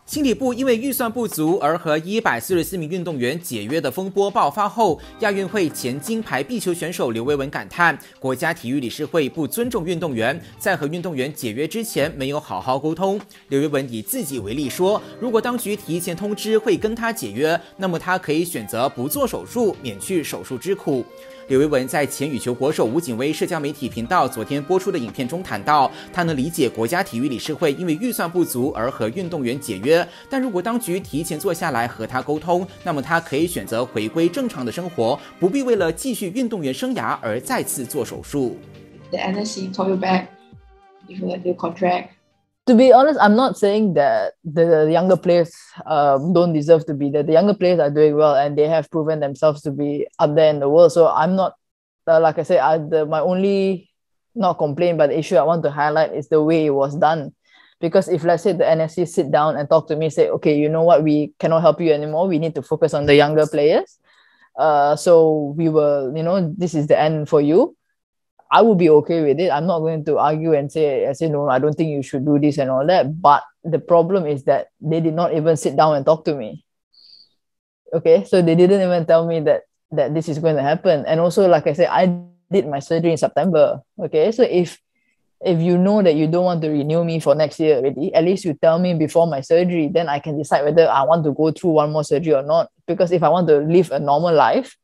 心理部因为预算不足而和144名运动员解约的风波爆发后，亚运会前金牌壁球选手刘薇雯感叹，国家体育理事会不尊重运动员，在和运动员解约之前没有好好沟通。刘薇雯以自己为例说，如果当局提前通知会跟她解约，那么她可以选择不做手术，免去手术之苦。刘薇雯在前羽球国手吴槿薇社交媒体频道昨天播出的影片中谈到，她能理解国家体育理事会因为预算不足而和运动员解约，但如果当局提前坐下来和她沟通，那么她可以选择回归正常的生活，不必为了继续运动员生涯而再次做手术。 The NSC call you back if you like the contract. To be honest, I'm not saying that the younger players don't deserve to be there. The younger players are doing well and they have proven themselves to be up there in the world. So I'm not, like I said, my only not complaint, but the issue I want to highlight is the way it was done. Because if, let's say, the NSC sit down and talk to me, say, okay, you know what, we cannot help you anymore. We need to focus on the younger players. So we will, this is the end for you. I would be okay with it. I'm not going to argue and say, no, I don't think you should do this and all that. But the problem is that they did not even sit down and talk to me. Okay, so they didn't even tell me that this is going to happen. And also, like I said, I did my surgery in September. Okay, so if you know that you don't want to renew me for next year already, at least you tell me before my surgery, then I can decide whether I want to go through one more surgery or not. Because if I want to live a normal life,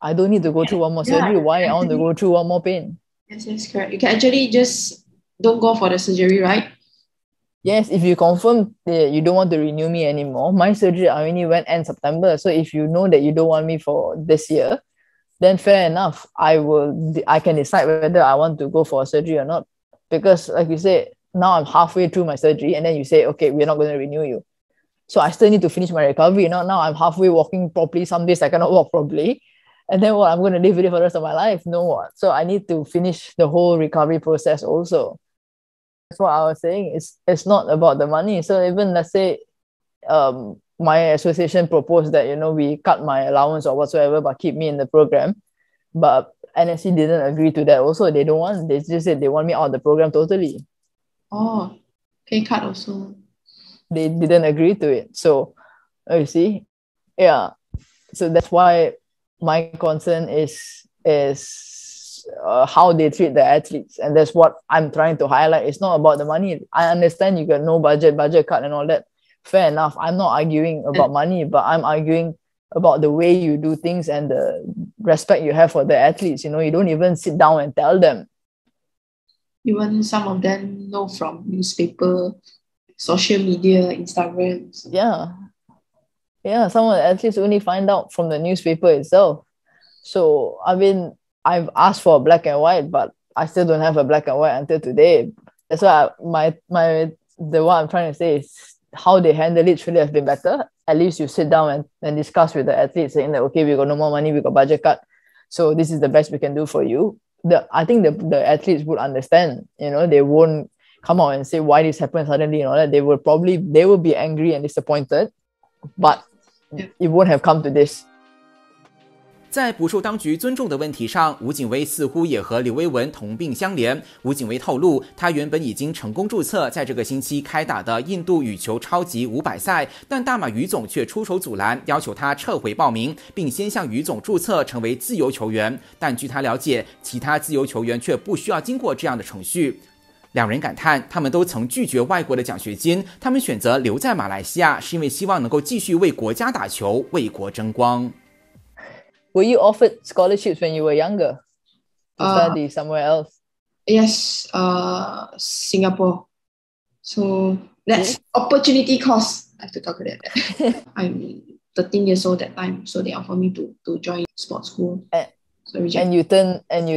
I don't need to go through one more surgery. Why I want to go through one more pain? Yes, correct. You can actually just don't go for the surgery, right? Yes, if you confirm that you don't want to renew me anymore, my surgery I only went end September. So if you know that you don't want me for this year, then fair enough. I can decide whether I want to go for a surgery or not. Because like you say, now I'm halfway through my surgery and then you say, okay, we're not going to renew you. So I still need to finish my recovery. Now I'm halfway walking properly. Some days I cannot walk properly. And then what? I'm going to live with it for the rest of my life? No what? So I need to finish the whole recovery process also. That's what I was saying. It's not about the money. So even let's say my association proposed that, we cut my allowance or whatsoever, but keep me in the program. But NSC didn't agree to that also. They don't want, they just said they want me out of the program totally. Oh, pay cut also. They didn't agree to it. So, you see, yeah. So that's why my concern is how they treat the athletes. And that's what I'm trying to highlight. It's not about the money. I understand you got no budget cut and all that. Fair enough. I'm not arguing about money, but I'm arguing about the way you do things and the respect you have for the athletes. You don't even sit down and tell them. Even some of them know from newspaper, social media, Instagram. So. Yeah, some of the athletes only find out from the newspaper itself. So, I mean, I've asked for a black and white, but I still don't have a black and white until today. That's why what I'm trying to say is how they handle it should have been better. At least you sit down and discuss with the athletes saying that, okay, we got no more money, we got budget cut. So this is the best we can do for you. I think the athletes would understand, they won't come out and say why this happened suddenly and all that. They will be angry and disappointed, but it won't have come to this. 在不受当局尊重的问题上，吴槿薇似乎也和刘薇雯同病相怜。吴槿薇透露，她原本已经成功注册在这个星期开打的印度羽球超级500赛，但大马羽总却出手阻拦，要求她撤回报名，并先向羽总注册成为自由球员。但据她了解，其他自由球员却不需要经过这样的程序。两人感叹，他们都曾拒绝外国的奖学金，他们选择留在马来西亚，是因为希望能够继续为国家打球，为国争光。Were you offered scholarships when you were younger to study somewhere else? Yes, Singapore. So that's opportunity cost. I have to calculate that. I'm 13 years old that time, so they offered me to join sports school. And you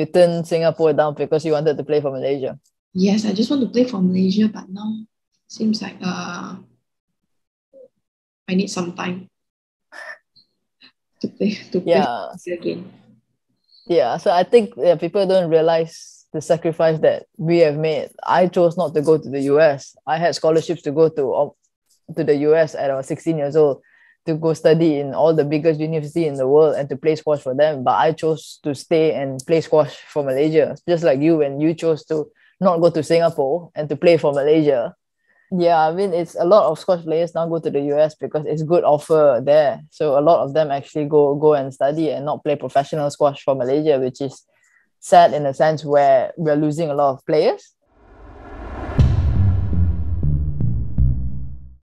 turned Singapore down because you wanted to play for Malaysia. Yes, I just want to play for Malaysia, but now seems like I need some time to play again. Yeah, so I think people don't realize the sacrifice that we have made. I chose not to go to the US. I had scholarships to go to the US at 16 years old to go study in all the biggest university in the world and to play squash for them. But I chose to stay and play squash for Malaysia. Just like you, when you chose to not go to Singapore and to play for Malaysia, Yeah, I mean, it's a lot of squash players now go to the US because it's good offer there. So a lot of them actually go and study and not play professional squash for Malaysia, which is sad in a sense where we're losing a lot of players.